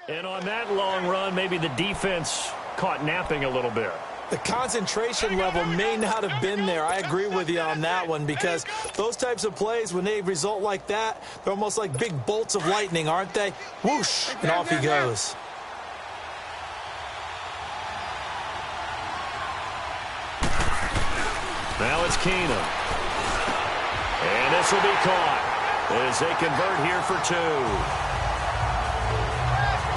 And on that long run, maybe the defense caught napping a little bit. The concentration level may not have been there. I agree with you on that one, because those types of plays, when they result like that, they're almost like big bolts of lightning, aren't they? Whoosh, and off he goes. Now it's Keenum. And this will be caught as they convert here for two.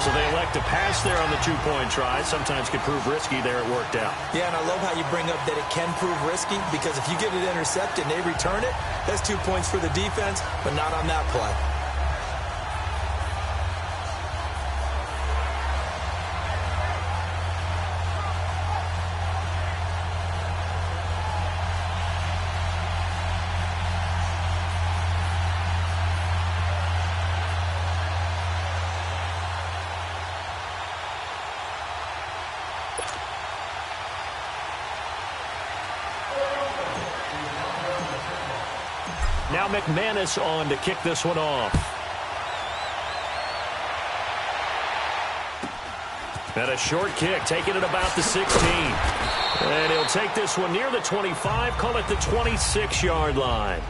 So they elect to pass there on the two-point try. Sometimes can prove risky. There it worked out. Yeah, and I love how you bring up that it can prove risky, because if you get it intercepted and they return it, that's 2 points for the defense, but not on that play. Now McManus on to kick this one off. And a short kick, taking it about the 16. And he'll take this one near the 25, call it the 26-yard line.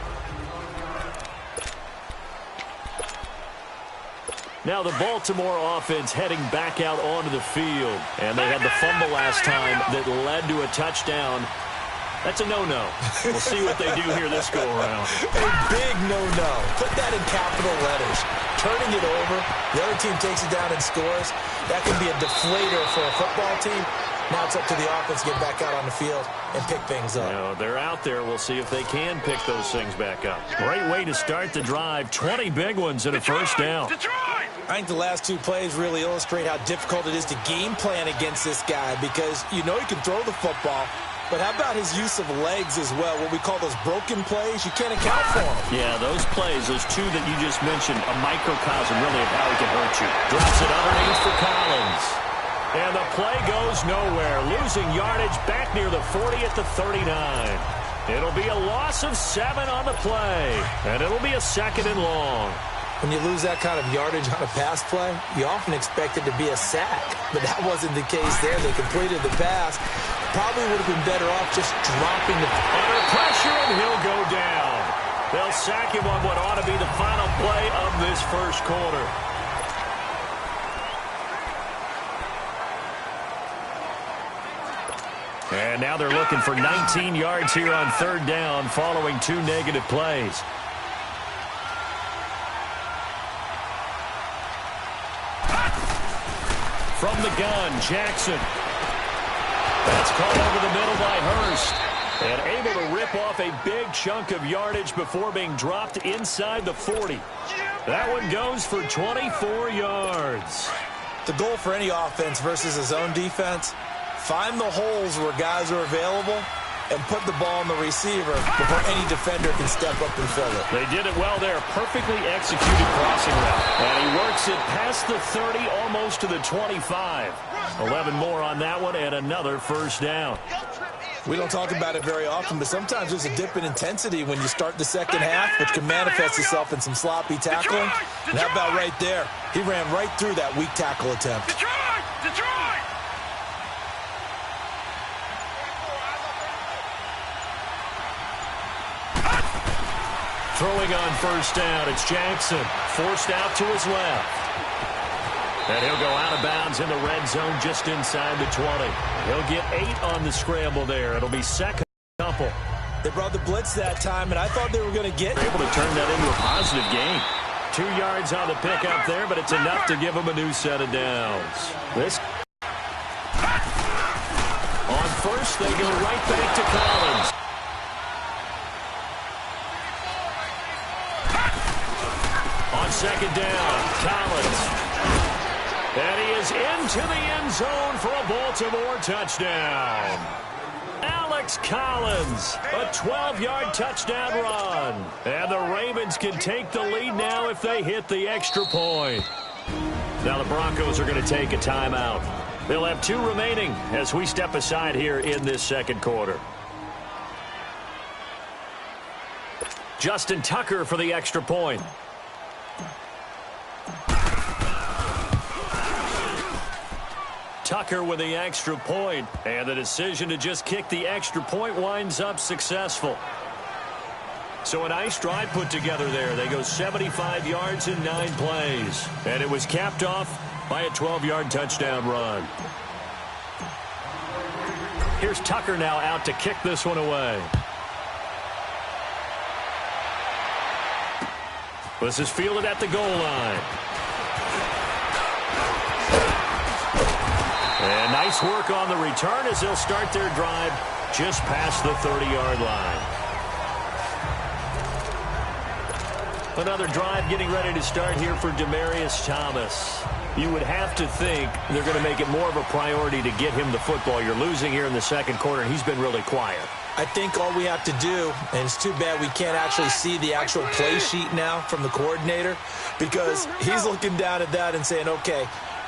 Now the Baltimore offense heading back out onto the field. And they had the fumble last time that led to a touchdown. That's a no-no. We'll see what they do here this go-around. A big no-no. Put that in capital letters. Turning it over, the other team takes it down and scores. That can be a deflator for a football team. Now it's up to the offense to get back out on the field and pick things up. You know, they're out there. We'll see if they can pick those things back up. Great way to start the drive. 20 big ones and a first down. I think the last two plays really illustrate how difficult it is to game plan against this guy, because you know he can throw the football, but how about his use of legs as well? What we call those broken plays, you can't account for them. Yeah, those plays, those two that you just mentioned, a microcosm really of how he can hurt you. Drops it underneath for Collins. And the play goes nowhere. Losing yardage back near the 40 at the 39. It'll be a loss of 7 on the play. And it'll be a 2nd and long. When you lose that kind of yardage on a pass play, you often expect it to be a sack. But that wasn't the case there. They completed the pass. Probably would have been better off just dropping the... Under pressure, and he'll go down. They'll sack him on what ought to be the final play of this first quarter. And now they're looking for 19 yards here on 3rd down following 2 negative plays. From the gun, Jackson. That's caught over the middle by Hurst. And able to rip off a big chunk of yardage before being dropped inside the 40. That one goes for 24 yards. The goal for any offense versus a zone defense, find the holes where guys are available and put the ball on the receiver before any defender can step up and fill it. They did it well there. Perfectly executed crossing route. And he works it past the 30, almost to the 25. 11 more on that one, and another first down. We don't talk about it very often, but sometimes there's a dip in intensity when you start the second half, which can manifest itself in some sloppy tackling. And how about right there? He ran right through that weak tackle attempt. Throwing on first down, it's Jackson. Forced out to his left. And he'll go out of bounds in the red zone just inside the 20. He'll get 8 on the scramble there. It'll be second couple. They brought the blitz that time, and I thought they were going to get... They're able to turn that into a positive gain. 2 yards on the pickup there, but it's enough to give them a new set of downs. This... On first, they go right back to Collins. On second down, Collins. And he is into the end zone for a Baltimore touchdown. Alex Collins, a 12-yard touchdown run. And the Ravens can take the lead now if they hit the extra point. Now the Broncos are going to take a timeout. They'll have 2 remaining as we step aside here in this second quarter. Justin Tucker for the extra point. Tucker with the extra point, and the decision to just kick the extra point winds up successful. So a nice drive put together there. They go 75 yards in 9 plays, and it was capped off by a 12-yard touchdown run. Here's Tucker now out to kick this one away. This is fielded at the goal line. And nice work on the return as they'll start their drive just past the 30-yard line. Another drive getting ready to start here for Demaryius Thomas. You would have to think they're going to make it more of a priority to get him the football. You're losing here in the second quarter, and he's been really quiet. I think all we have to do, and it's too bad we can't actually see the actual play sheet now from the coordinator, because he's looking down at that and saying, okay,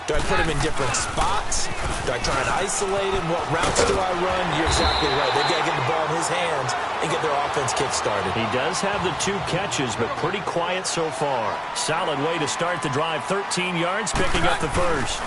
do I put him in different spots? Do I try and isolate him? What routes do I run? You're exactly right. They've got to get the ball in his hands and get their offense kick-started. He does have the 2 catches, but pretty quiet so far. Solid way to start the drive. 13 yards, picking up the first.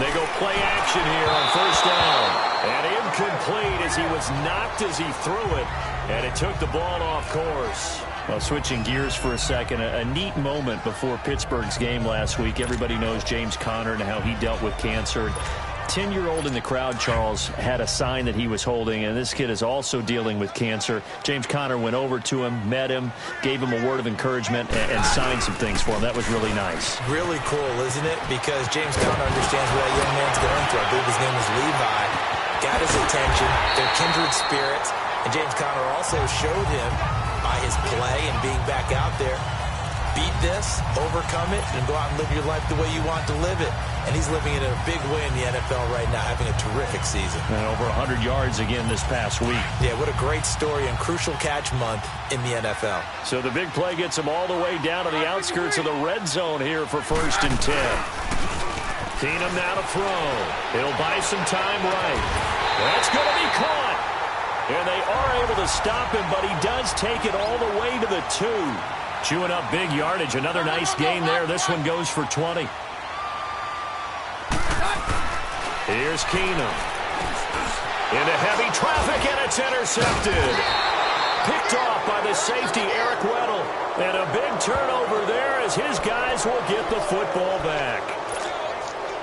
They go play action here on first down. And incomplete as he was knocked as he threw it. And it took the ball off course. Well, switching gears for a second, a neat moment before Pittsburgh's game last week. Everybody knows James Conner and how he dealt with cancer. 10-year-old in the crowd, Charles, had a sign that he was holding, and this kid is also dealing with cancer. James Conner went over to him, met him, gave him a word of encouragement, and signed some things for him. That was really nice. Really cool, isn't it? Because James Conner understands what that young man's going through. I believe his name is Levi. Got his attention. They're kindred spirits. And James Conner also showed him by his play and being back out there, beat this, overcome it, and go out and live your life the way you want to live it. And he's living it in a big way in the NFL right now, having a terrific season. And over 100 yards again this past week. Yeah, what a great story and crucial catch month in the NFL. So the big play gets him all the way down to the outskirts of the red zone here for 1st and 10. Keenum now to throw. He'll buy some time right. That's going to be caught. And they are able to stop him, but he does take it all the way to the 2. Chewing up big yardage. Another nice gain there. This one goes for 20. Here's Keenum. Into heavy traffic, and it's intercepted. Picked off by the safety, Eric Weddle. And a big turnover there as his guys will get the football back.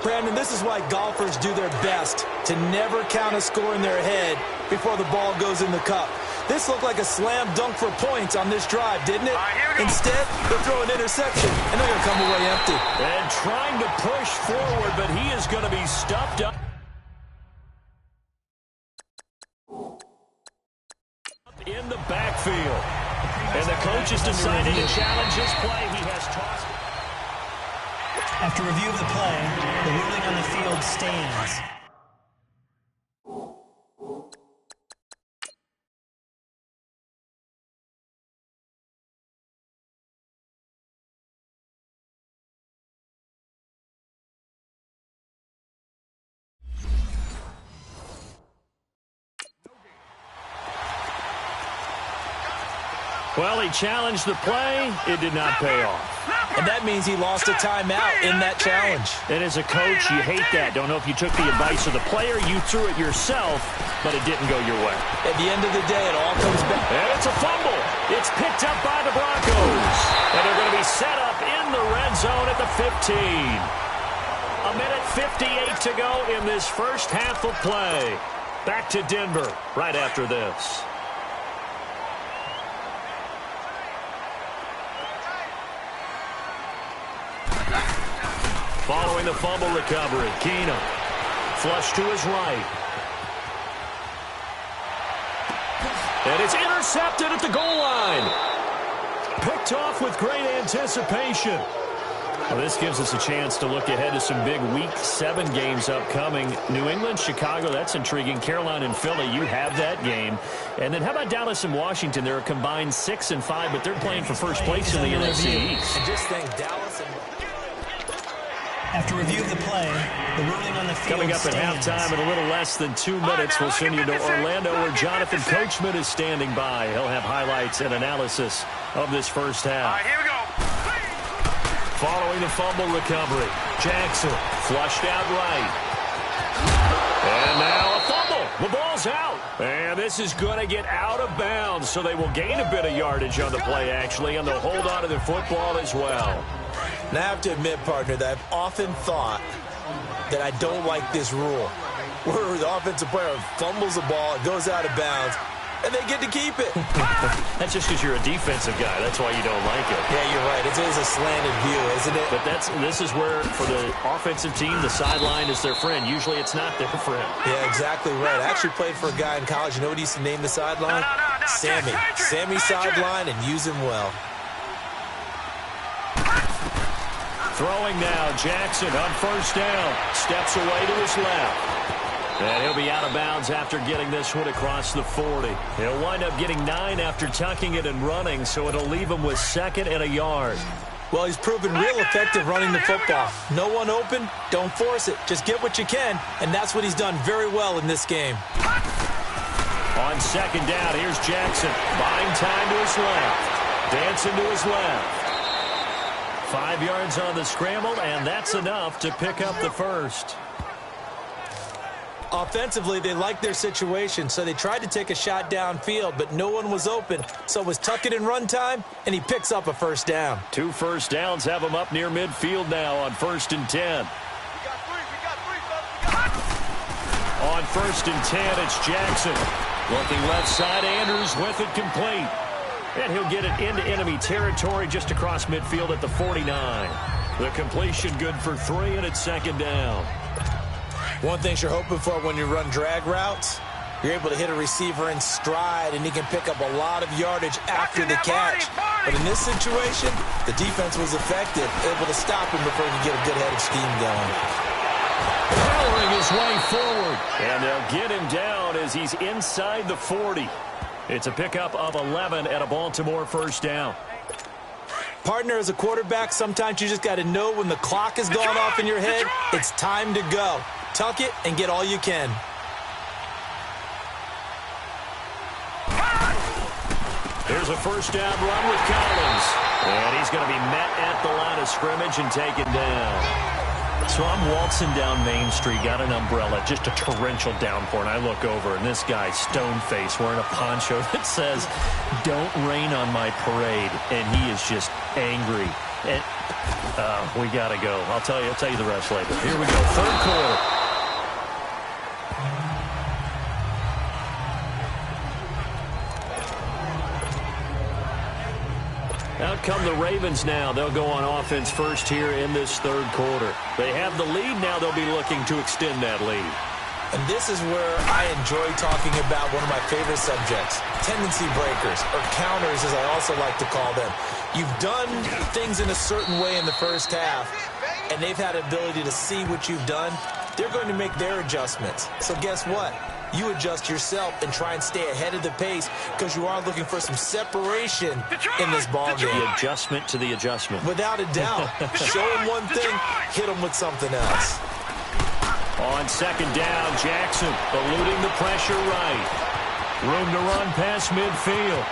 Brandon, this is why golfers do their best to never count a score in their head before the ball goes in the cup. This looked like a slam dunk for points on this drive, didn't it? Instead, they'll throw an interception, and they're going to come away empty. And trying to push forward, but he is going to be stuffed up in the backfield. And the coach has decided to challenge his play. He has tossed. After review of the play, the ruling on the field stands. Well, he challenged the play. It did not pay off. And that means he lost a timeout in that challenge. And as a coach, you hate that. Don't know if you took the advice of the player. You threw it yourself, but it didn't go your way. At the end of the day, it all comes back. And it's a fumble. It's picked up by the Broncos. And they're going to be set up in the red zone at the 15. A minute 58 to go in this first half of play. Back to Denver right after this. Following the fumble recovery, Keenum. Flush to his right. And it's intercepted at the goal line. Picked off with great anticipation. Well, this gives us a chance to look ahead to some big Week 7 games upcoming. New England, Chicago, that's intriguing. Carolina and Philly, you have that game. And then how about Dallas and Washington? They're a combined 6-5, but they're playing for first place in the NFC East. And just think, Dallas and... After review of the play, the ruling on the field Coming up at halftime in a little less than 2 minutes, we'll send you to Orlando where Jonathan Coachman is standing by. He'll have highlights and analysis of this first half. Here we go. Following the fumble recovery, Jackson flushed out right. out. And this is going to get out of bounds, so they will gain a bit of yardage on the play, actually, and they'll hold on to the football as well. Now, I have to admit, partner, that I've often thought that I don't like this rule, where the offensive player fumbles the ball, it goes out of bounds, and they get to keep it. That's just because you're a defensive guy. That's why you don't like it. Yeah, you're right. It is a slanted view, isn't it? But this is where, for the offensive team, the sideline is their friend. Usually it's not their friend. Yeah, exactly right. I actually played for a guy in college. You know what he used to name the sideline? Sammy. Sammy sideline, and use him well. Throwing now, Jackson on first down. Steps away to his left. And he'll be out of bounds after getting this one across the 40. He'll wind up getting 9 after tucking it and running, so it'll leave him with 2nd and a yard. Well, he's proven real effective running the football. No one open, don't force it. Just get what you can, and that's what he's done very well in this game. On 2nd down, here's Jackson. Buying time to his left. Dancing to his left. 5 yards on the scramble, and that's enough to pick up the first. Offensively, they liked their situation, so they tried to take a shot downfield, but no one was open. So it was tuck it and run time, and he picks up a first down. 2 first downs have him up near midfield now on 1st and 10. On 1st and 10, it's Jackson. Looking left side, Andrews with it complete. And he'll get it into enemy territory just across midfield at the 49. The completion good for 3, and it's 2nd down. One thing you're hoping for when you run drag routes, you're able to hit a receiver in stride, and he can pick up a lot of yardage after the catch. But in this situation, the defense was effective, able to stop him before he could get a good head of steam going. Powering his way forward, and they'll get him down as he's inside the 40. It's a pickup of 11 at a Baltimore first down. Partner, as a quarterback, sometimes you just got to know when the clock has gone off in your head, it's time to go. Tuck it and get all you can. Here's a first down run with Collins. And he's going to be met at the line of scrimmage and taken down. So I'm waltzing down Main Street, got an umbrella, just a torrential downpour, and I look over, and this guy, stone-faced, wearing a poncho that says, "Don't rain on my parade," and he is just angry. And we got to go. I'll tell you the rest later. Here we go, 3rd quarter. Out come the Ravens now. They'll go on offense first here in this 3rd quarter. They have the lead now. They'll be looking to extend that lead. And this is where I enjoy talking about one of my favorite subjects, tendency breakers, or counters as I also like to call them. You've done things in a certain way in the first half, and they've had the ability to see what you've done. They're going to make their adjustments. So guess what? You adjust yourself and try and stay ahead of the pace because you are looking for some separation in this ballgame. The adjustment to the adjustment. Without a doubt. Show them one thing, hit them with something else. On 2nd down, Jackson eluding the pressure right. Room to run past midfield.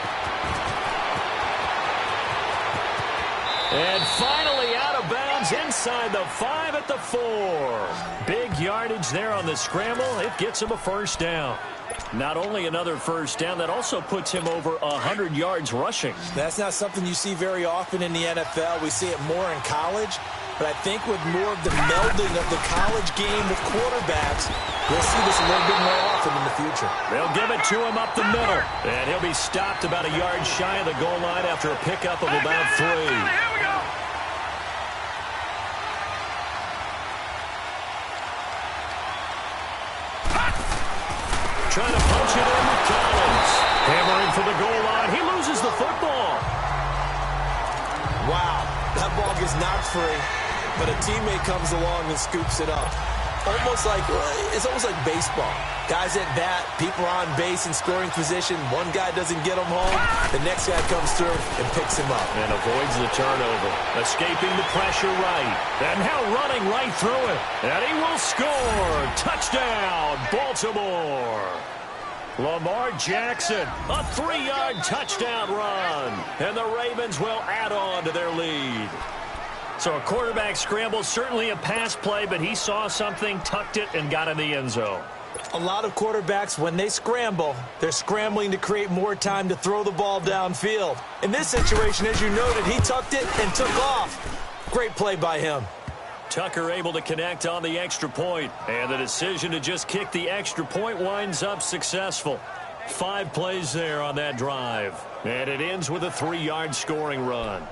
And finally out of bounds inside the 5 at the 4. Big yardage there on the scramble. It gets him a first down. Not only another first down, that also puts him over 100 yards rushing. That's not something you see very often in the NFL. We see it more in college. But I think with more of the melding of the college game with quarterbacks, we'll see this a little bit more often in the future. They'll give it to him up the middle. And he'll be stopped about a yard shy of the goal line after a pickup of about 3. Here we go. Trying to punch it in with Collins. Hammering for the goal line. He loses the football. Wow, that ball gets knocked free, but a teammate comes along and scoops it up. It's almost like baseball. Guys at bat, people are on base in scoring position. One guy doesn't get him home. The next guy comes through and picks him up. And avoids the turnover. Escaping the pressure right. And now running right through it. And he will score. Touchdown, Baltimore. Lamar Jackson, a 3-yard touchdown run. And the Ravens will add on to their lead. So a quarterback scramble, certainly a pass play, but he saw something, tucked it, and got in the end zone. A lot of quarterbacks, when they scramble, they're scrambling to create more time to throw the ball downfield. In this situation, as you noted, he tucked it and took off. Great play by him. Tucker able to connect on the extra point, and the decision to just kick the extra point winds up successful. 5 plays there on that drive, and it ends with a 3-yard scoring run.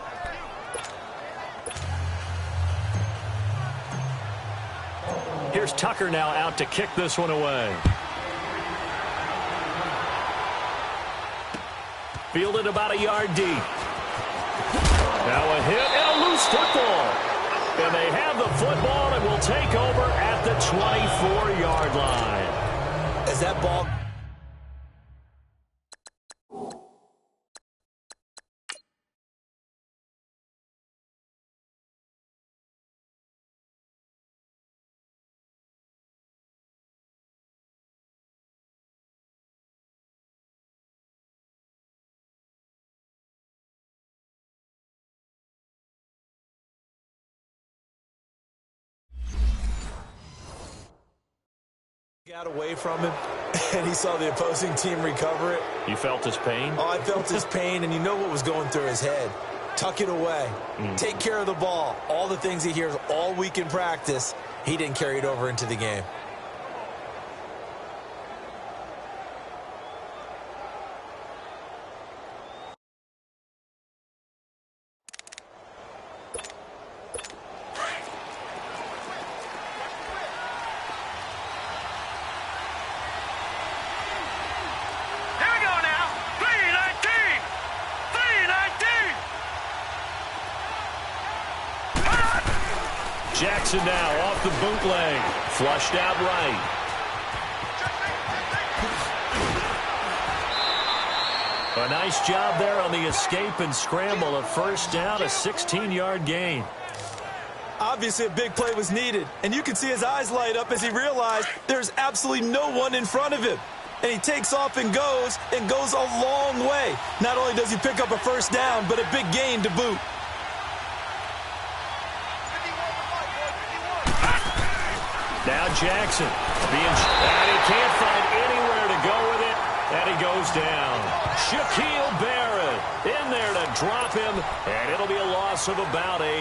Here's Tucker now out to kick this one away. Fielded about a yard deep. Now a hit and a loose football. And they have the football and will take over at the 24-yard line. As that ball... got away from him, and he saw the opposing team recover it. You felt his pain? Oh, I felt his pain, and you know what was going through his head. Tuck it away. Take care of the ball. All the things he hears all week in practice, he didn't carry it over into the game. Jackson now off the bootleg. Flushed out right. A nice job there on the escape and scramble. A first down, a 16-yard gain. Obviously, a big play was needed, and you can see his eyes light up as he realized there's absolutely no one in front of him. And he takes off and goes a long way. Not only does he pick up a first down, but a big gain to boot. Now Jackson, and he can't find anywhere to go with it, and he goes down. Shaquille Barrett in there to drop him, and it'll be a loss of about 8.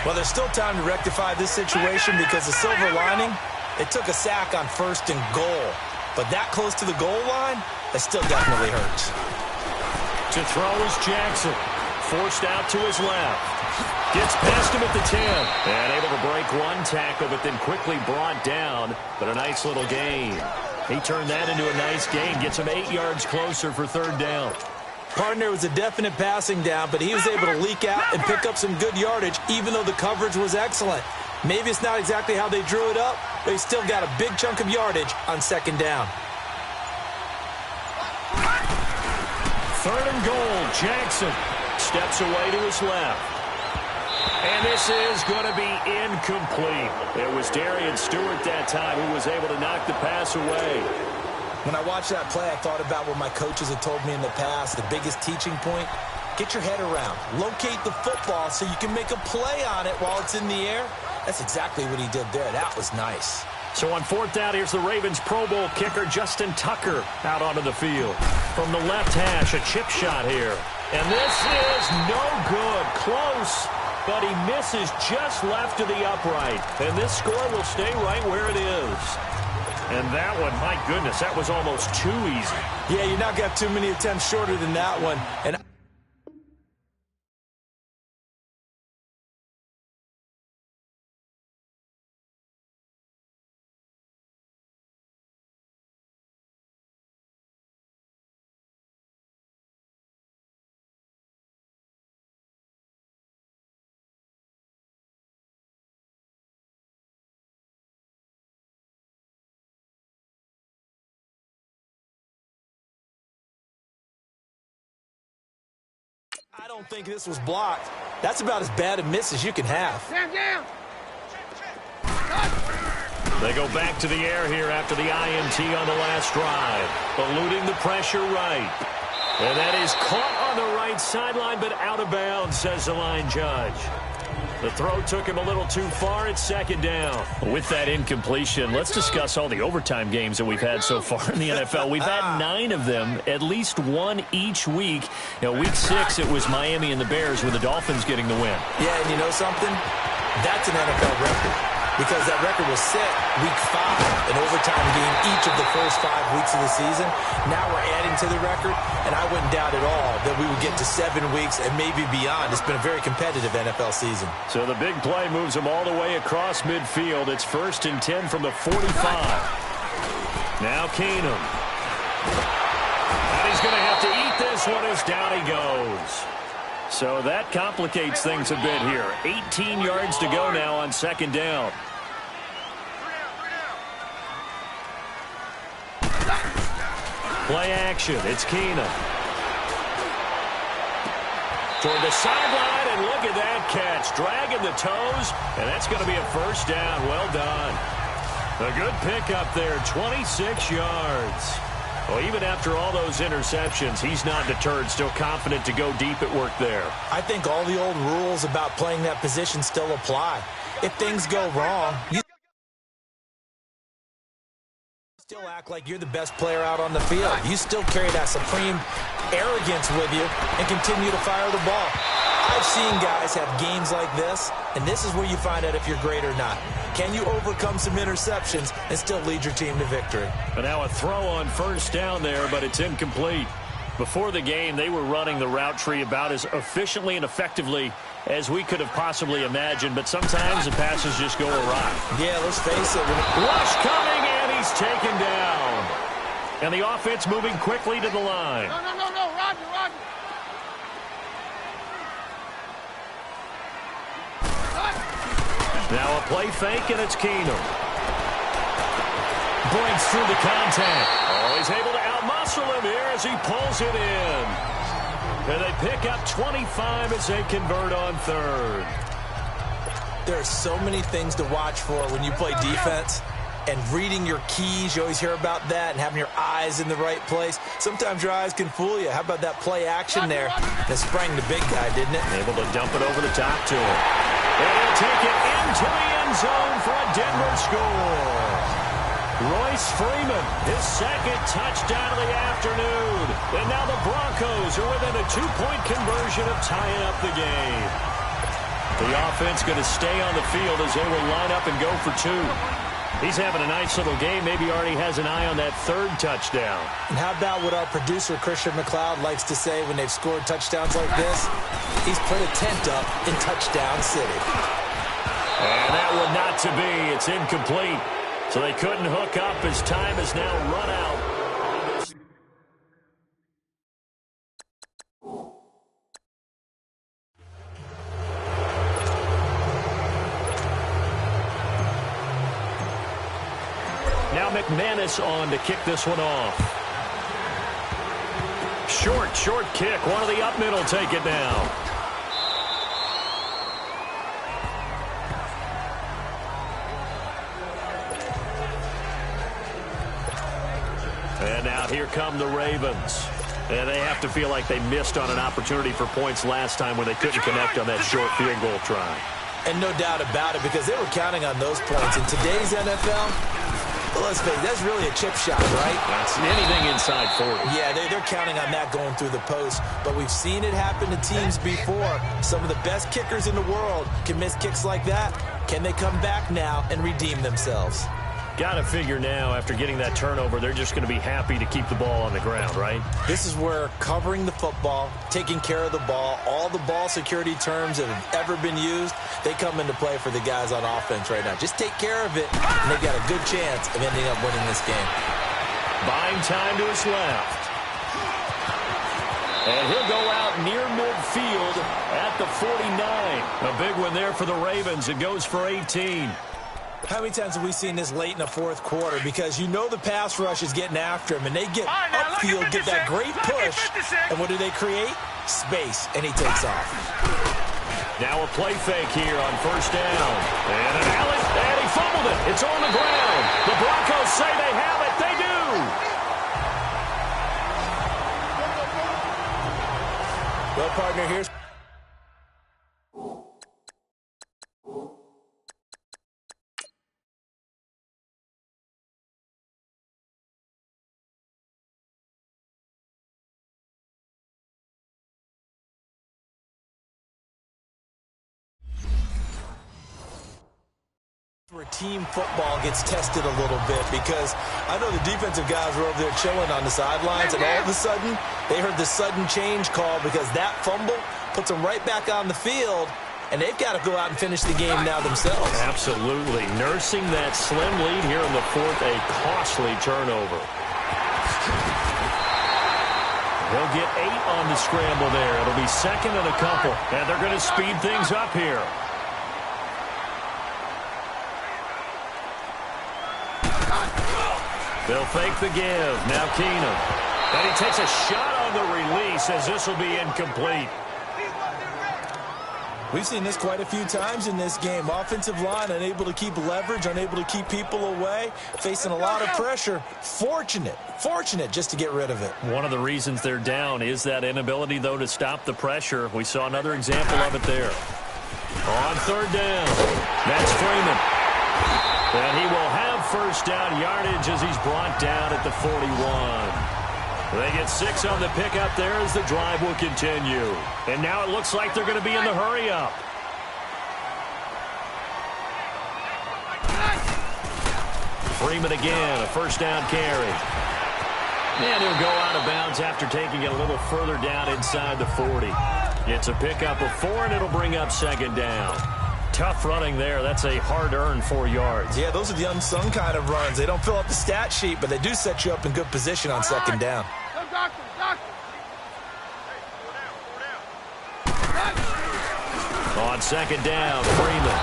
Well, there's still time to rectify this situation because the silver lining, it took a sack on 1st and goal. But that close to the goal line, that still definitely hurts. To throw is Jackson, forced out to his left. Gets past him at the 10, and able to break one tackle, but then quickly brought down, but a nice little gain. He turned that into a nice gain, gets him 8 yards closer for 3rd down. Partner was a definite passing down, but he was able to leak out and pick up some good yardage, even though the coverage was excellent. Maybe it's not exactly how they drew it up, but he still got a big chunk of yardage on 2nd down. 3rd and goal, Jackson steps away to his left. And this is going to be incomplete. It was Darian Stewart that time who was able to knock the pass away. When I watched that play, I thought about what my coaches had told me in the past. The biggest teaching point, get your head around. Locate the football so you can make a play on it while it's in the air. That's exactly what he did there. That was nice. So on 4th down, here's the Ravens Pro Bowl kicker, Justin Tucker, out onto the field. From the left hash, a chip shot here. And this is no good. Close. But he misses just left to the upright. And this score will stay right where it is. And that one, my goodness, that was almost too easy. Yeah, you're not got too many attempts shorter than that one. And I don't think this was blocked. That's about as bad a miss as you can have. They go back to the air here after the INT on the last drive. Eluding the pressure right. And that is caught on the right sideline, but out of bounds, says the line judge. The throw took him a little too far. It's second down. With that incompletion, let's discuss all the overtime games that we've had so far in the NFL. We've had 9 of them, at least one each week. Week 6, it was Miami and the Bears with the Dolphins getting the win. Yeah, and you know something? That's an NFL record. Because that record was set week 5, an overtime game each of the first 5 weeks of the season. Now we're adding to the record, and I wouldn't doubt at all that we would get to 7 weeks and maybe beyond. It's been a very competitive NFL season. So the big play moves him all the way across midfield. It's 1st and 10 from the 45. Now Keenum. And he's going to have to eat this one as down he goes. So that complicates things a bit here. 18 yards to go now on second down. Play action. It's Keenum. Toward the sideline, and look at that catch. Dragging the toes, and that's going to be a first down. Well done. A good pickup there, 26 yards. Well, even after all those interceptions, he's not deterred, still confident to go deep at work there. I think all the old rules about playing that position still apply. If things go wrong, you still act like you're the best player out on the field. You still carry that supreme arrogance with you and continue to fire the ball. I've seen guys have games like this, and this is where you find out if you're great or not. Can you overcome some interceptions and still lead your team to victory? But now a throw on first down there, but it's incomplete. Before the game, they were running the route tree about as efficiently and effectively as we could have possibly imagined, but sometimes the passes just go awry. Yeah, let's face it. Rush coming, and he's taken down. And the offense moving quickly to the line. No, Roger. Now a play fake, and it's Keenum. Breaks through the contact. Oh, he's able to outmuscle him here as he pulls it in. And they pick up 25 as they convert on 3rd. There are so many things to watch for when you play defense. And reading your keys, you always hear about that, and having your eyes in the right place. Sometimes your eyes can fool you. How about that play action there? That sprang the big guy, didn't it? Able to dump it over the top to him. And he'll take it into the end zone for a Denver score. Royce Freeman, his 2nd touchdown of the afternoon. And now the Broncos are within a 2-point conversion of tying up the game. The offense going to stay on the field as they will line up and go for 2. He's having a nice little game. Maybe already has an eye on that 3rd touchdown. And how about what our producer, Christian McLeod, likes to say when they've scored touchdowns like this? He's put a tent up in Touchdown City. And that one not to be. It's incomplete. So they couldn't hook up as time has now run out. Now McManus on to kick this one off. Short kick. One of the up middle take it down. And now here come the Ravens. And they have to feel like they missed on an opportunity for points last time when they couldn't connect on that short field goal try. And no doubt about it, because they were counting on those points. In today's NFL, let's face it, that's really a chip shot, right? That's anything inside 40. Yeah, they're counting on that going through the post. But we've seen it happen to teams before. Some of the best kickers in the world can miss kicks like that. Can they come back now and redeem themselves? Got to figure now, after getting that turnover, they're just going to be happy to keep the ball on the ground, right? This is where covering the football, taking care of the ball, all the ball security terms that have ever been used, they come into play for the guys on offense right now. Just take care of it, and they've got a good chance of ending up winning this game. Buying time to his left. And he'll go out near midfield at the 49. A big one there for the Ravens. It goes for 18. How many times have we seen this late in the fourth quarter? Because you know the pass rush is getting after him, and they get upfield, get that great push, and what do they create? Space, and he takes off. Now a play fake here on first down. And an alley, and he fumbled it. It's on the ground. The Broncos say they have it. They do. Well, partner, here's Where team football gets tested a little bit, because I know the defensive guys were over there chilling on the sidelines, and all of a sudden they heard the sudden change call because that fumble puts them right back on the field, and they've got to go out and finish the game now themselves. Absolutely. Nursing that slim lead here in the fourth, a costly turnover. They'll get 8 on the scramble there. It'll be second and a couple, and they're going to speed things up here. They'll fake the give. Now Keenum. And he takes a shot on the release as this will be incomplete. We've seen this quite a few times in this game. Offensive line unable to keep leverage, unable to keep people away, facing a lot of pressure. Fortunate just to get rid of it. One of the reasons they're down is that inability, though, to stop the pressure. We saw another example of it there. On third down, that's Freeman. And he will have first down yardage as he's brought down at the 41. They get 6 on the pickup there as the drive will continue. And now it looks like they're going to be in the hurry-up. Freeman again, a first down carry. And he'll go out of bounds after taking it a little further down inside the 40. It's a pickup of 4, and it'll bring up second down. Tough running there. That's a hard-earned 4 yards. Yeah, those are the unsung kind of runs. They don't fill up the stat sheet, but they do set you up in good position on second down. On second down, Freeman.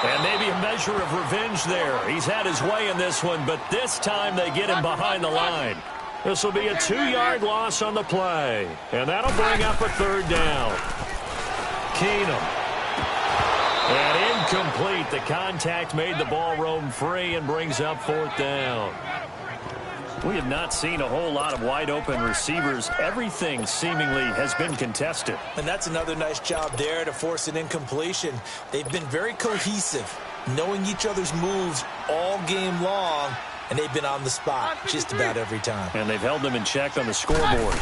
And maybe a measure of revenge there. He's had his way in this one, but this time they get him behind the line. This will be a 2-yard loss on the play. And that'll bring up a third down. Keenum. And incomplete. The contact made the ball roam free and brings up fourth down. We have not seen a whole lot of wide-open receivers. Everything seemingly has been contested. And that's another nice job there to force an incompletion. They've been very cohesive, knowing each other's moves all game long, and they've been on the spot just about every time. And they've held them in check on the scoreboard.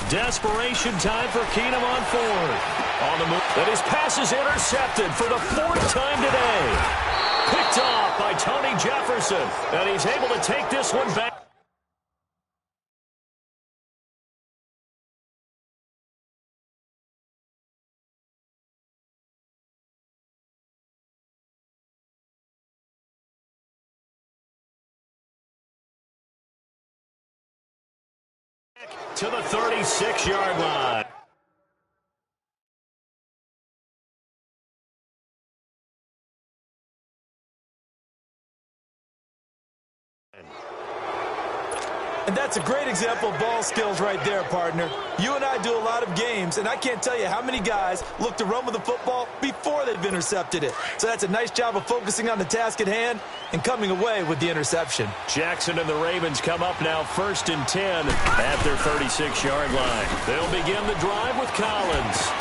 Desperation time for Keenum on fourth. On the move. And his pass is intercepted for the 4th time today. Picked off by Tony Jefferson. And he's able to take this one back. To the 36-yard line. And that's a great example of ball skills right there, partner. You and I do a lot of games, and I can't tell you how many guys look to run with the football before they've intercepted it. So that's a nice job of focusing on the task at hand and coming away with the interception. Jackson and the Ravens come up now 1st and 10 at their 36-yard line. They'll begin the drive with Collins.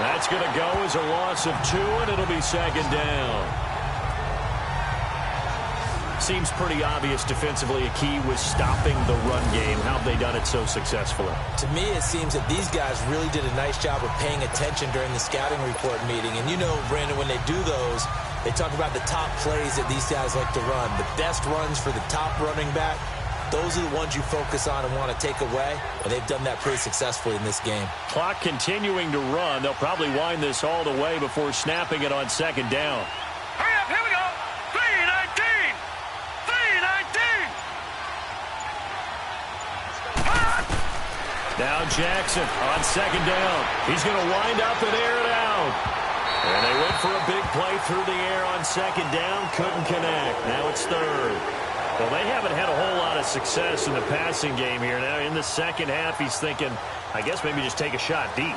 That's going to go as a loss of 2, and it'll be second down. Seems pretty obvious defensively a key was stopping the run game. How have they done it so successfully? To me, it seems that these guys really did a nice job of paying attention during the scouting report meeting. And you know, Brandon, when they do those, they talk about the top plays that these guys like to run. The best runs for the top running back, those are the ones you focus on and want to take away. And they've done that pretty successfully in this game. Clock continuing to run. They'll probably wind this all the way before snapping it on second down. Hurry up, here we go. 3:19. 3:19. Now Jackson on second down. He's going to wind up and air it out. And they went for a big play through the air on second down. Couldn't connect. Now it's third. Well, they haven't had a whole lot of success in the passing game here. Now in the second half, he's thinking, I guess maybe just take a shot deep.